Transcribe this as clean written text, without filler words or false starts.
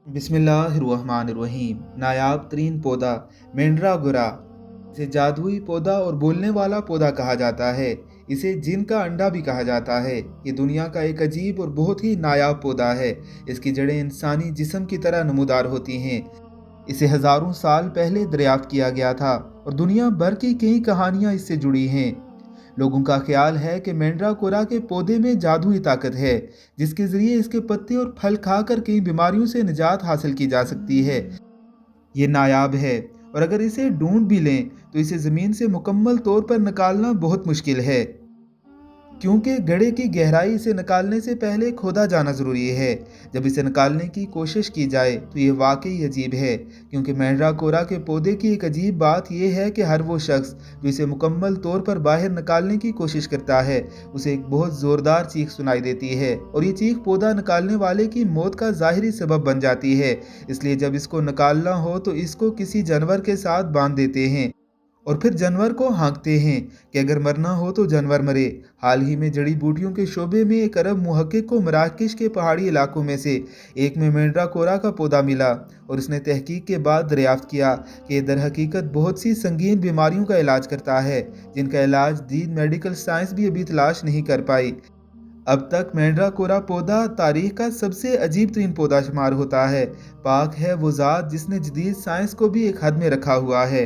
बिस्मिल्लाहिर्रहमानिर्रहीम। नायाब तरीन पौधा मेंड्रागोरा, इसे जादुई पौधा और बोलने वाला पौधा कहा जाता है। इसे जिन का अंडा भी कहा जाता है। ये दुनिया का एक अजीब और बहुत ही नायाब पौधा है। इसकी जड़ें इंसानी जिस्म की तरह नमूदार होती हैं। इसे हज़ारों साल पहले दरियाफ्त किया गया था और दुनिया भर की कई कहानियाँ इससे जुड़ी हैं। लोगों का ख्याल है कि मैंड्राकोरा के पौधे में जादुई ताकत है, जिसके ज़रिए इसके पत्ते और फल खाकर कई बीमारियों से निजात हासिल की जा सकती है। ये नायाब है और अगर इसे ढूंढ भी लें तो इसे ज़मीन से मुकम्मल तौर पर निकालना बहुत मुश्किल है, क्योंकि गड्ढे की गहराई इसे निकालने से पहले खोदा जाना ज़रूरी है। जब इसे निकालने की कोशिश की जाए तो यह वाकई अजीब है, क्योंकि मैंड्राकोरा के पौधे की एक अजीब बात यह है कि हर वो शख्स जो इसे मुकम्मल तौर पर बाहर निकालने की कोशिश करता है, उसे एक बहुत ज़ोरदार चीख सुनाई देती है और ये चीख पौधा निकालने वाले की मौत का ज़ाहिरी सबब बन जाती है। इसलिए जब इसको निकालना हो तो इसको किसी जानवर के साथ बांध देते हैं और फिर जानवर को हाँकते हैं कि अगर मरना हो तो जानवर मरे। हाल ही में जड़ी बूटियों के शोबे में एक अरब मुहक्किक को मराकश के पहाड़ी इलाकों में से एक में मैंड्राकोरा का पौधा मिला और उसने तहकीक के बाद दरियाफ्त किया कि ये दर हकीकत बहुत सी संगीन बीमारियों का इलाज करता है, जिनका इलाज दीन मेडिकल साइंस भी अभी तलाश नहीं कर पाई। अब तक मैंड्राकोरा पौधा तारीख का सबसे अजीब तरीन पौधा शुमार होता है। पाक है वो ज़ात जिसने जदीद साइंस को भी एक हद में रखा हुआ है।